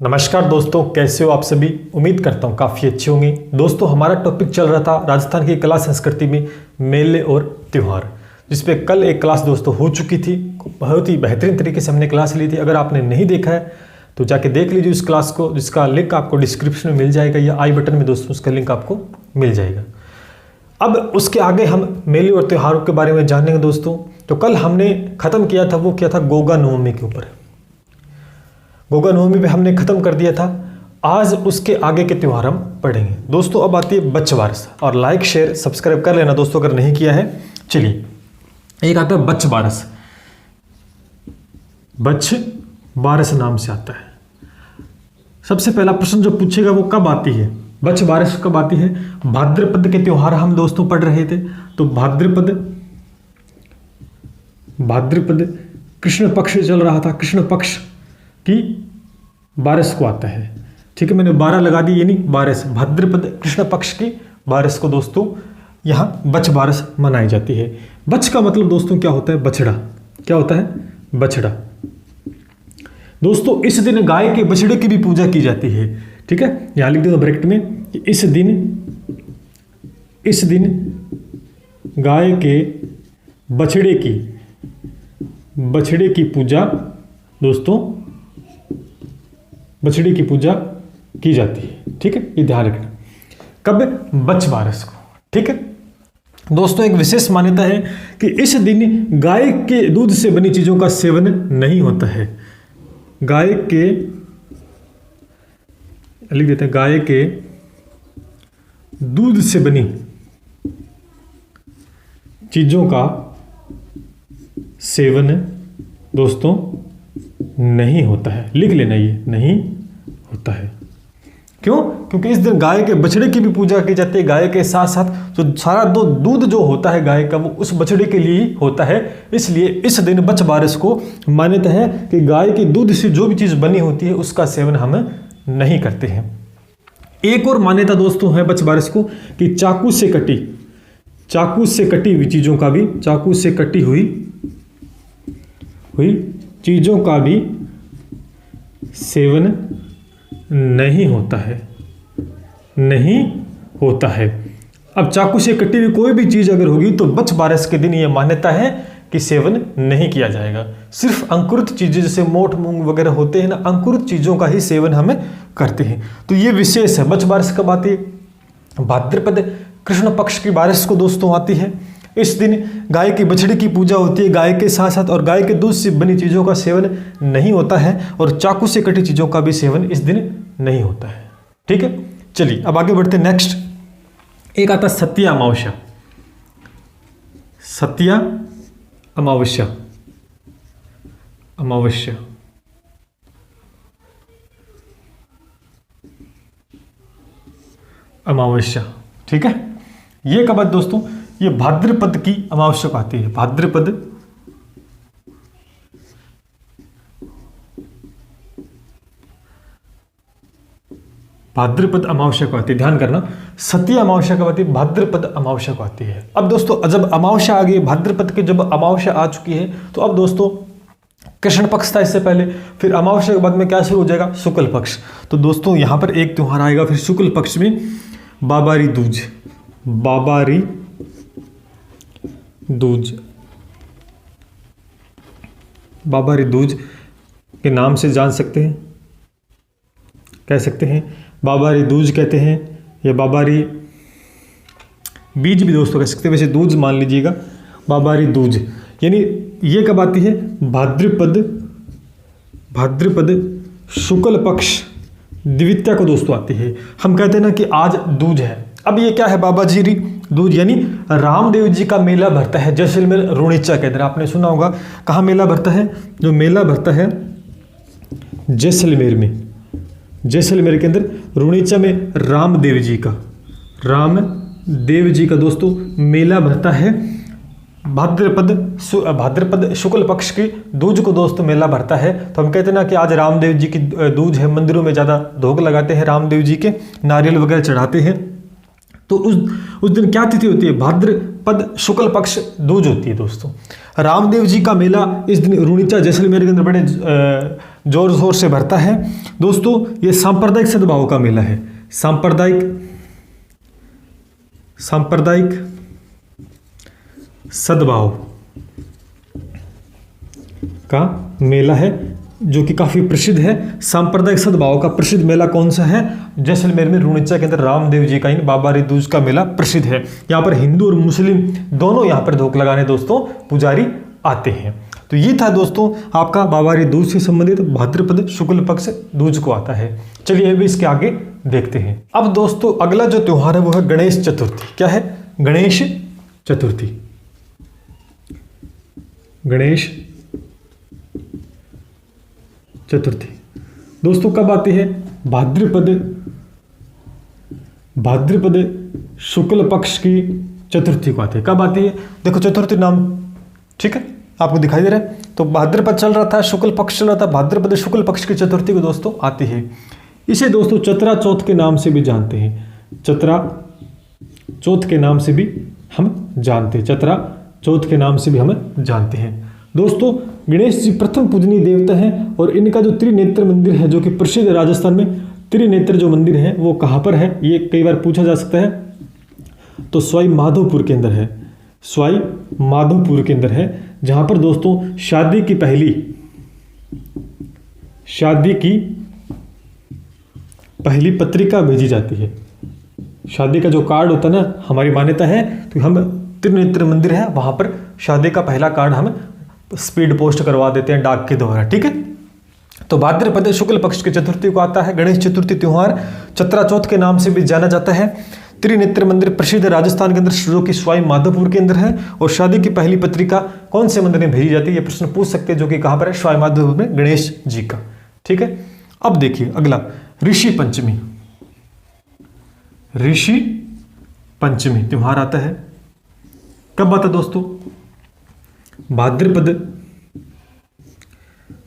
नमस्कार दोस्तों, कैसे हो आप सभी। उम्मीद करता हूँ काफ़ी अच्छे होंगे। दोस्तों, हमारा टॉपिक चल रहा था राजस्थान की कला संस्कृति में मेले और त्यौहार, जिसपे कल एक क्लास दोस्तों हो चुकी थी। बहुत ही बेहतरीन तरीके से हमने क्लास ली थी। अगर आपने नहीं देखा है तो जाके देख लीजिए उस क्लास को, जिसका लिंक आपको डिस्क्रिप्शन में मिल जाएगा या आई बटन में दोस्तों उसका लिंक आपको मिल जाएगा। अब उसके आगे हम मेले और त्योहारों के बारे में जानेंगे दोस्तों। तो कल हमने ख़त्म किया था, वो किया था गोगा नवमी के ऊपर। गोगा नवमी पे हमने खत्म कर दिया था। आज उसके आगे के त्यौहार हम पढ़ेंगे दोस्तों। अब आती है बच्च बारस, और लाइक शेयर सब्सक्राइब कर लेना दोस्तों अगर नहीं किया है। चलिए, एक आता है बच्च बारस। बच्च बारस नाम से आता है। सबसे पहला प्रश्न जो पूछेगा वो कब आती है, बच्च बारस कब आती है। भाद्रपद के त्यौहार हम दोस्तों पढ़ रहे थे। तो भाद्रपद कृष्ण पक्ष चल रहा था, कृष्ण पक्ष की बारस को आता है। ठीक है, मैंने 12 लगा दी, यानी बारस। भाद्रपद कृष्ण पक्ष की बारस को दोस्तों यहाँ बच्च बारस मनाई जाती है। बच्च का मतलब दोस्तों क्या होता है, बछड़ा। क्या होता है, बछड़ा। दोस्तों, इस दिन गाय के बछड़े की भी पूजा की जाती है। ठीक है, यहाँ लिख दो ब्रैकेट में कि इस दिन गाय के बछड़े की पूजा दोस्तों, बछड़े की पूजा की जाती है। ठीक है, ये ध्यान रखना। कब, बच्च बारस को। ठीक है दोस्तों, एक विशेष मान्यता है कि इस दिन गाय के दूध से बनी चीजों का सेवन नहीं होता है। गाय के, लिख देते हैं, गाय के दूध से बनी चीजों का सेवन दोस्तों नहीं होता है। लिख लेना, ये नहीं होता है। क्यों? क्योंकि इस दिन गाय के बछड़े की भी पूजा की जाती है। गाय के साथ साथ जो सारा दूध जो होता है गाय का, वो उस बछड़े के लिए ही होता है। इसलिए इस दिन बच्च बारस को मान्यता है कि गाय के दूध से जो भी चीज बनी होती है उसका सेवन हम नहीं करते हैं। एक और मान्यता दोस्तों है बच्च बारस को कि चाकू से कटी हुई चीजों का भी, चाकू से कटी हुई चीजों का भी सेवन नहीं होता है। अब चाकू से कटी हुई कोई भी चीज अगर होगी तो बच्च बारस के दिन ये मान्यता है कि सेवन नहीं किया जाएगा। सिर्फ अंकुरित चीजें जैसे मोठ मूंग वगैरह होते हैं ना, अंकुरित चीजों का ही सेवन हमें करते हैं। तो ये विशेष है। बच्च बारस कब आती है, भाद्रपद कृष्ण पक्ष की बारस को दोस्तों आती है। इस दिन गाय की बछड़े की पूजा होती है। गाय के साथ साथ और गाय के दूध से बनी चीज़ों का सेवन नहीं होता है, और चाकू से कटी चीज़ों का भी सेवन इस दिन नहीं होता है। ठीक है, चलिए अब आगे बढ़ते हैं। नेक्स्ट एक आता सत्या अमावस्या। सत्या अमावस्या, ठीक है, ये कब है दोस्तों, ये भाद्रपद की अमावस्या को आती है। भाद्रपद अमावस्या को आती है। ध्यान करना, सत्या अमावस्या कब आती है, भाद्रपद अमावस्या को आती है। अब दोस्तों जब अमावस्या आ गई, भाद्रपद की जब अमावस्या आ चुकी है, तो अब दोस्तों कृष्ण पक्ष था इससे पहले, फिर अमावस्या के बाद में क्या शुरू हो जाएगा, शुक्ल पक्ष। तो दोस्तों यहां पर एक त्योहार आएगा फिर शुक्ल पक्ष में, बाबारी दूज के नाम से जान सकते हैं, कह सकते हैं बाबारी दूज कहते हैं, या बाबारी बीज भी दोस्तों कह सकते हैं, वैसे दूज मान लीजिएगा। बाबारी दूज यानी ये कब आती है, भाद्रपद शुक्ल पक्ष द्वितीया को दोस्तों आती है। हम कहते हैं ना कि आज दूज है। अब ये क्या है, बाबाजी दूज, यानी रामदेव जी का मेला भरता है जैसलमेर रुणीचा के अंदर। आपने सुना होगा कहाँ मेला भरता है, जो मेला भरता है जैसलमेर में, जैसलमेर के अंदर रुणीचा में रामदेव जी का दोस्तों मेला भरता है। भाद्रपद शुक्ल पक्ष की दूज को दोस्तों मेला भरता है। तो हम कहते हैं ना कि आज रामदेव जी की दूज है, मंदिरों में ज़्यादा भोग लगाते हैं रामदेव जी के, नारियल वगैरह चढ़ाते हैं। तो उस दिन क्या तिथि होती है, भाद्रपद शुक्ल पक्ष दूज होती है दोस्तों। रामदेव जी का मेला इस दिन रुणीचा जैसलमेर के अंदर बड़े जोर जोर से भरता है। दोस्तों ये सांप्रदायिक सद्भाव का मेला है, सांप्रदायिक सद्भाव का मेला है जो कि काफी प्रसिद्ध है। सांप्रदायिक सद्भाव का प्रसिद्ध मेला कौन सा है? जैसलमेर में रूणिचा के अंदर रामदेव जी का इन बाबारी दूज का मेला प्रसिद्ध है। यहाँ पर हिंदू और मुस्लिम दोनों यहाँ पर धोख लगाने दोस्तों पुजारी आते हैं। तो ये था दोस्तों आपका बाबारी दूज से संबंधित भाद्रपद शुक्ल पक्ष दूज को आता है। चलिए अभी इसके आगे देखते हैं। अब दोस्तों अगला जो त्योहार है वो है गणेश चतुर्थी। क्या है? गणेश चतुर्थी। गणेश चतुर्थी दोस्तों कब आती है? भाद्रपद शुक्ल पक्ष की चतुर्थी को आती है। कब आती है? देखो चतुर्थी नाम ठीक है आपको दिखाई दे रहा है। तो भाद्रपद चल रहा था, शुक्ल पक्ष चल रहा था, भाद्रपद शुक्ल पक्ष की चतुर्थी को दोस्तों आती है। इसे दोस्तों चतरा चौथ के नाम से भी जानते हैं। चतरा चौथ के नाम से भी हम जानते हैं। चतरा चौथ के नाम से भी हम जानते हैं। दोस्तों गणेश जी प्रथम पूजनीय देवता हैं और इनका जो त्रिनेत्र मंदिर है जो कि प्रसिद्ध राजस्थान में त्रिनेत्र जो मंदिर है वो कहाँ पर है? ये कई बार पूछा जा सकता है। तो सवाई माधोपुर के अंदर है। सवाई माधोपुर के अंदर है, जहां पर दोस्तों शादी की पहली पत्रिका भेजी जाती है। शादी का जो कार्ड होता है ना, हमारी मान्यता है तो हम त्रिनेत्र मंदिर है वहां पर शादी का पहला कार्ड हम स्पीड पोस्ट करवा देते हैं डाक के द्वारा। ठीक है। तो भाद्रपद शुक्ल पक्ष की चतुर्थी को आता है गणेश चतुर्थी त्योहार। चतरा चौथ के नाम से भी जाना जाता है। त्रिनेत्र मंदिर प्रसिद्ध राजस्थान के अंदर जो कि सवाई माधोपुर के अंदर है। और शादी की पहली पत्रिका कौन से मंदिर में भेजी जाती है ये प्रश्न पूछ सकते हैं, जो कि कहां पर है? सवाई माधोपुर में गणेश जी का। ठीक है। अब देखिए अगला ऋषि पंचमी। ऋषि पंचमी त्योहार आता है। कब आता दोस्तों? भाद्रपद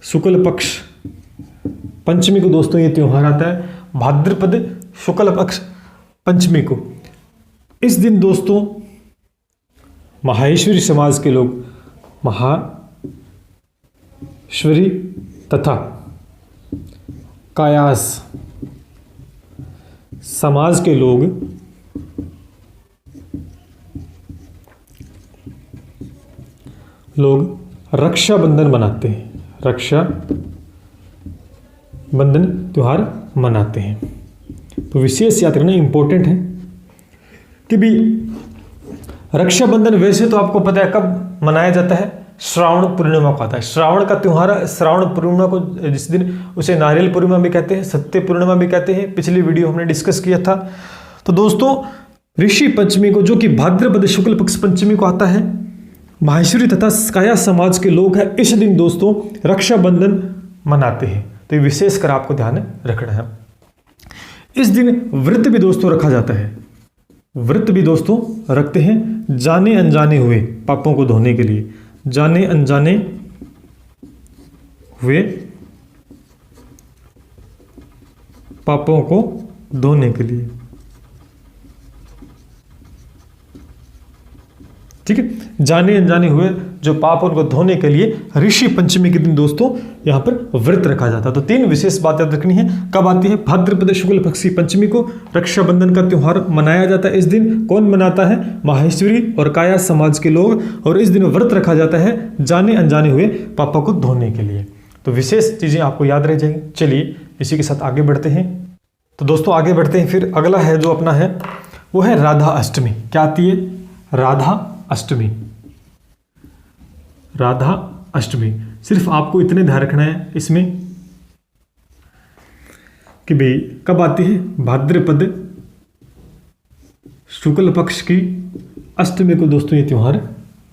शुक्ल पक्ष पंचमी को दोस्तों ये त्योहार आता है। भाद्रपद शुक्ल पक्ष पंचमी को। इस दिन दोस्तों माहेश्वरी समाज के लोग, माहेश्वरी तथा कायास समाज के लोग रक्षाबंधन मनाते हैं। रक्षाबंधन त्योहार मनाते हैं। तो विशेष याद रखना इंपॉर्टेंट है कि भी रक्षाबंधन वैसे तो आपको पता है कब मनाया जाता है? श्रावण पूर्णिमा को आता है। श्रावण का त्योहार श्रावण पूर्णिमा को, जिस दिन उसे नारियल पूर्णिमा भी कहते हैं, सत्य पूर्णिमा भी कहते हैं। पिछली वीडियो हमने डिस्कस किया था। तो दोस्तों ऋषि पंचमी को जो कि भाद्रपद शुक्ल पक्ष पंचमी को आता है, माहेश्वरी तथा काया समाज के लोग हैं इस दिन दोस्तों रक्षाबंधन मनाते हैं। तो ये विशेष कर आपको ध्यान रखना है। इस दिन व्रत भी दोस्तों रखा जाता है। व्रत भी दोस्तों रखते हैं जाने अनजाने हुए पापों को धोने के लिए। जाने अनजाने हुए पापों को धोने के लिए। ठीक है। जाने अनजाने हुए जो पाप उनको धोने के लिए ऋषि पंचमी के दिन दोस्तों यहां पर व्रत रखा जाता है। तो तीन विशेष बातें रखनी है। कब आती है? भाद्रपद शुक्ल पक्ष की पंचमी को रक्षाबंधन का त्योहार मनाया जाता है। इस दिन कौन मनाता है? माहेश्वरी और काया समाज के लोग। और इस दिन व्रत रखा जाता है जाने अनजाने हुए पापों को धोने के लिए। तो विशेष चीजें आपको याद रह जाएंगी। चलिए इसी के साथ आगे बढ़ते हैं। तो दोस्तों आगे बढ़ते हैं। फिर अगला है जो अपना है वो है राधा अष्टमी। क्या आती है? राधा अष्टमी। राधा अष्टमी सिर्फ आपको इतने ध्यान रखना है इसमें कि भाई कब आती है? भाद्रपद शुक्ल पक्ष की अष्टमी को दोस्तों ये त्योहार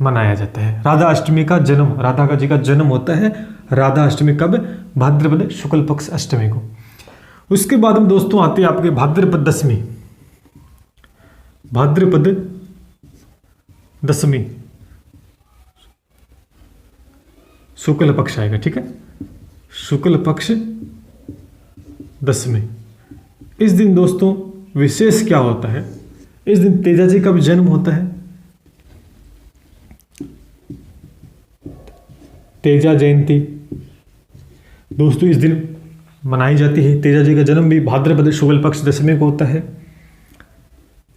मनाया जाता है। राधा अष्टमी का जन्म, राधा जी का जन्म होता है राधा अष्टमी कब? भाद्रपद शुक्ल पक्ष अष्टमी को। उसके बाद में दोस्तों आती है आपके भाद्रपद दशमी। भाद्रपद दशमी शुक्ल पक्ष आएगा। ठीक है। शुक्ल पक्ष दशमी। इस दिन दोस्तों विशेष क्या होता है? इस दिन तेजा जी का भी जन्म होता है। तेजा जयंती दोस्तों इस दिन मनाई जाती है। तेजा जी का जन्म भी भाद्रपद शुक्ल पक्ष दशमी को होता है।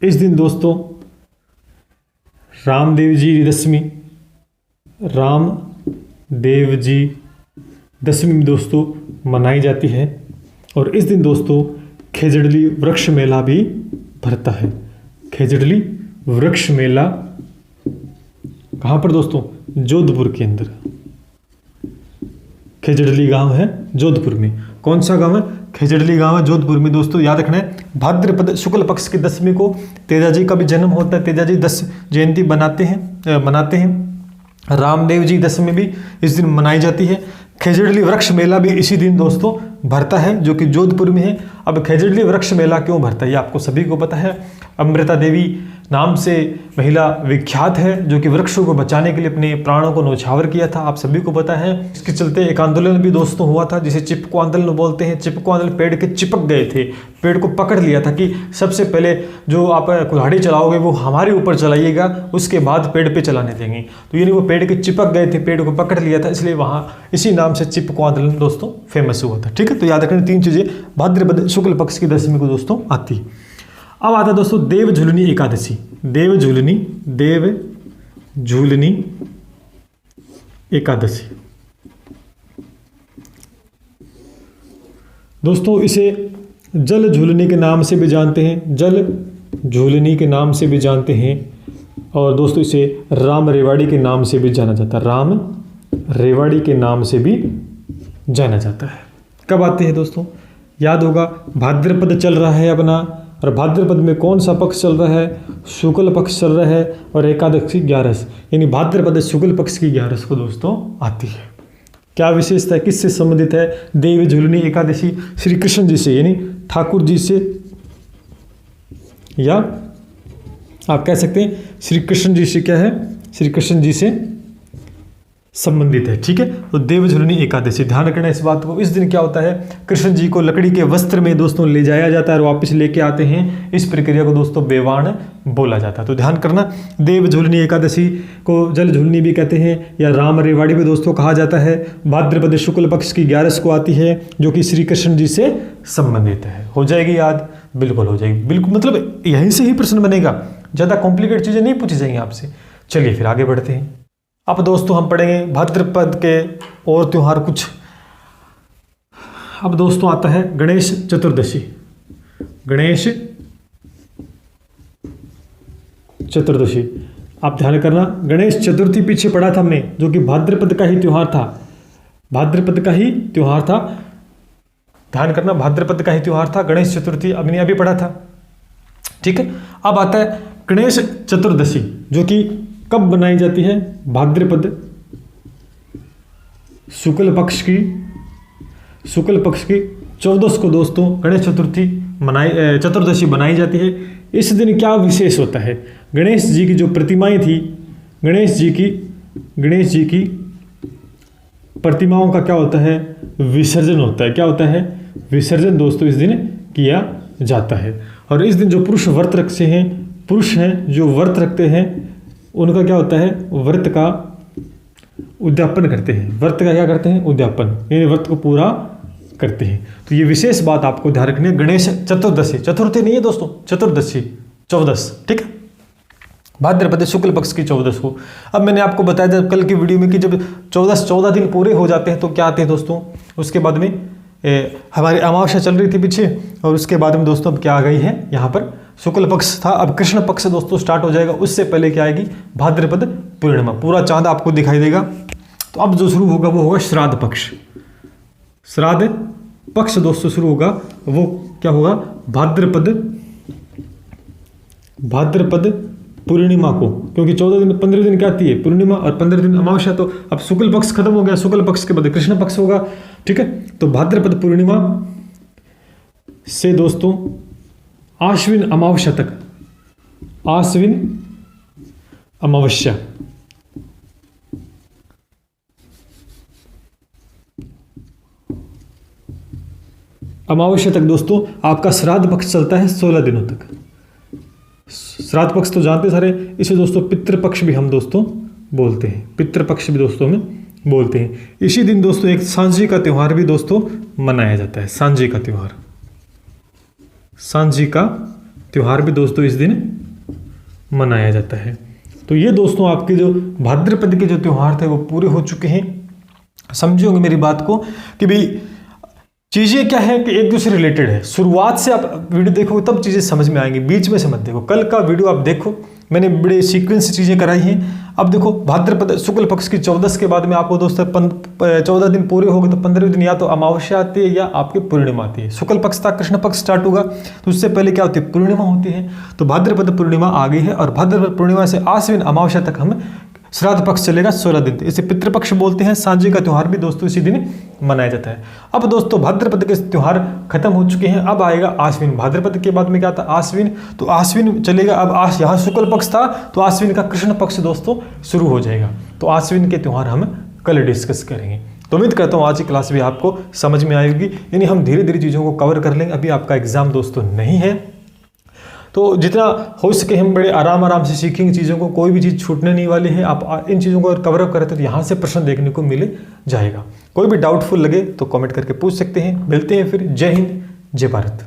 इस दिन दोस्तों रामदेव जी दशमी, रामदेव जी दशमी दोस्तों मनाई जाती है। और इस दिन दोस्तों खेजड़ली वृक्ष मेला भी भरता है। खेजड़ली वृक्ष मेला कहाँ पर दोस्तों? जोधपुर के अंदर। खेजड़ली गांव है जोधपुर में। कौन सा गांव है? खेजड़ली गांव है जोधपुर में। दोस्तों याद रखना है, भाद्रपद शुक्ल पक्ष की दशमी को तेजा जी का भी जन्म होता है। तेजा जी 10 जयंती मनाते हैं। रामदेव जी दशमी भी इस दिन मनाई जाती है। खेजड़ली वृक्ष मेला भी इसी दिन दोस्तों भरता है, जो कि जोधपुर में है। अब खेजड़ली वृक्ष मेला क्यों भरता है ये आपको सभी को पता है। अमृता देवी नाम से महिला विख्यात है, जो कि वृक्षों को बचाने के लिए अपने प्राणों को न्यौछावर किया था, आप सभी को पता है। इसके चलते एक आंदोलन भी दोस्तों हुआ था, जिसे चिपको आंदोलन बोलते हैं। चिपको आंदोलन पेड़ के चिपक गए थे, पेड़ को पकड़ लिया था कि सबसे पहले जो आप कुल्हाड़ी चलाओगे वो हमारे ऊपर चलाइएगा, उसके बाद पेड़ पे चलाने देंगे। तो यानी वो पेड़ के चिपक गए थे, पेड़ को पकड़ लिया था, इसलिए वहाँ इसी नाम से चिपको आंदोलन दोस्तों फेमस हुआ था। ठीक है, तो याद रखना 3 चीज़ें भाद्रपद शुक्ल पक्ष की दशमी को दोस्तों आती। अब आता है दोस्तों देव झूलनी एकादशी। देव झूलनी एकादशी दोस्तों इसे जल झूलनी के नाम से भी जानते हैं, जल झूलनी के नाम से भी जानते हैं। और दोस्तों इसे राम रेवाड़ी के नाम से भी जाना जाता है, राम रेवाड़ी के नाम से भी जाना जाता है। कब आते हैं दोस्तों? याद होगा भाद्रपद चल रहा है अपना, और भाद्रपद में कौन सा पक्ष चल रहा है? शुक्ल पक्ष चल रहा है, और एकादशी 11 यानी भाद्रपद शुक्ल पक्ष की 11 को दोस्तों आती है। क्या विशेषता है, किससे संबंधित है? देव झूलनी एकादशी श्री कृष्ण जी से, यानी ठाकुर जी से, या आप कह सकते हैं श्री कृष्ण जी से क्या है, श्री कृष्ण जी से संबंधित है। ठीक है, तो देव झूलनी एकादशी ध्यान रखना इस बात को। इस दिन क्या होता है, कृष्ण जी को लकड़ी के वस्त्र में दोस्तों ले जाया जाता है और वापस लेके आते हैं। इस प्रक्रिया को दोस्तों बेवाण बोला जाता है। तो ध्यान करना, देव झूलनी एकादशी को जल झूलनी भी कहते हैं, या राम रेवाड़ी भी दोस्तों कहा जाता है। भाद्रपद शुक्ल पक्ष की 11 को आती है, जो कि श्री कृष्ण जी से संबंधित है। हो जाएगी याद? बिल्कुल हो जाएगी, बिल्कुल। मतलब यहीं से ही प्रश्न बनेगा, ज़्यादा कॉम्प्लिकेट चीज़ें नहीं पूछी जाएंगी आपसे। चलिए फिर आगे बढ़ते हैं। अब दोस्तों हम पढ़ेंगे भाद्रपद के और त्यौहार कुछ। अब दोस्तों आता है गणेश चतुर्दशी। गणेश चतुर्दशी आप ध्यान करना, गणेश चतुर्थी पीछे पढ़ा था हमने, जो कि भाद्रपद का ही त्यौहार था। भाद्रपद का ही त्यौहार था, ध्यान करना, भाद्रपद का ही त्यौहार था। गणेश चतुर्थी हमने अभी पढ़ा था। ठीक है, अब आता है गणेश चतुर्दशी, जो कि कब बनाई जाती है? भाद्रपद शुक्ल पक्ष की 14 को दोस्तों गणेश चतुर्दशी बनाई जाती है। इस दिन क्या विशेष होता है? गणेश जी की जो प्रतिमाएं थी, गणेश जी की प्रतिमाओं का क्या होता है? विसर्जन होता है। क्या होता है? विसर्जन दोस्तों इस दिन किया जाता है। और इस दिन जो पुरुष हैं जो व्रत रखते हैं, उनका क्या होता है? व्रत का उद्यापन करते हैं। व्रत का क्या करते हैं? उद्यापन, यानी व्रत को पूरा करते हैं। तो ये विशेष बात आपको ध्यान रखनी है। गणेश चतुर्दशी, चतुर्थी नहीं है दोस्तों, चतुर्दशी 14, ठीक है, भाद्रपद शुक्ल पक्ष की 14 को। अब मैंने आपको बताया था कल की वीडियो में कि जब 14 दिन पूरे हो जाते हैं तो क्या आते हैं दोस्तों? उसके बाद में हमारी अमावस्या चल रही थी पीछे, और उसके बाद में दोस्तों अब क्या आ गई है? यहाँ पर शुक्ल पक्ष था, अब कृष्ण पक्ष दोस्तों स्टार्ट हो जाएगा। उससे पहले क्या आएगी? भाद्रपद पूर्णिमा, पूरा चांद आपको दिखाई देगा। तो अब जो शुरू होगा वो होगा श्राद्ध पक्ष। श्राद्ध पक्ष दोस्तों शुरू होगा, वो क्या होगा? भाद्रपद पूर्णिमा को, क्योंकि 15 दिन क्या आती है? पूर्णिमा, और 15 दिन अमावस्या। तो अब शुक्ल पक्ष खत्म हो गया, शुक्ल पक्ष के बाद कृष्ण पक्ष होगा। ठीक है, तो भाद्रपद पूर्णिमा से दोस्तों आश्विन अमावस्या तक, आश्विन अमावस्या, तक दोस्तों आपका श्राद्ध पक्ष चलता है 16 दिनों तक। श्राद्ध पक्ष तो जानते सारे, इसे दोस्तों पितृपक्ष भी हम दोस्तों बोलते हैं। पितृपक्ष भी दोस्तों में बोलते हैं। इसी दिन दोस्तों एक सांझी का त्यौहार भी दोस्तों मनाया जाता है। सांझी का त्यौहार, सांझी का त्यौहार भी दोस्तों इस दिन मनाया जाता है। तो ये दोस्तों आपके जो भाद्रपद के जो त्यौहार थे वो पूरे हो चुके हैं। समझे होंगे मेरी बात को कि भाई चीज़ें क्या है कि एक दूसरे रिलेटेड है। शुरुआत से आप वीडियो देखोगे तब चीज़ें समझ में आएंगी, बीच में से मत देखो। कल का वीडियो आप देखो, मैंने बड़े सीक्वेंस से चीज़ें कराई हैं। अब देखो भाद्रपद शुक्ल पक्ष की 14 के बाद में आपको दोस्तों 14 दिन पूरे हो गए तो 15वें दिन या तो अमावस्या आती है या आपकी पूर्णिमा आती है। शुक्ल पक्ष था, कृष्ण पक्ष स्टार्ट होगा तो उससे पहले क्या होती है, पूर्णिमा होती है। तो भाद्रपद पूर्णिमा आ गई है और भाद्रपद पूर्णिमा से आश्विन अमावस्या तक हम श्राद्ध पक्ष चलेगा 16 दिन। इसे पितृपक्ष बोलते हैं। सांझी का त्यौहार भी दोस्तों इसी दिन मनाया जाता है। अब दोस्तों भाद्रपद के त्यौहार खत्म हो चुके हैं, अब आएगा आश्विन। भाद्रपद के बाद में क्या था, आश्विन। तो आश्विन चलेगा, अब यहाँ शुक्ल पक्ष था तो आश्विन का कृष्ण पक्ष दोस्तों शुरू हो जाएगा। तो आश्विन के त्यौहार हम कल डिस्कस करेंगे। तो उम्मीद करता हूँ आज की क्लास भी आपको समझ में आएगी, यानी हम धीरे धीरे चीज़ों को कवर कर लेंगे। अभी आपका एग्जाम दोस्तों नहीं है, तो जितना हो सके हम बड़े आराम से सीखेंगे चीज़ों को, कोई भी चीज़ छूटने नहीं वाली है। आप इन चीज़ों को अगर कवर अप करते तो यहाँ से प्रश्न देखने को मिल जाएगा। कोई भी डाउटफुल लगे तो कमेंट करके पूछ सकते हैं। मिलते हैं फिर। जय हिंद, जय भारत।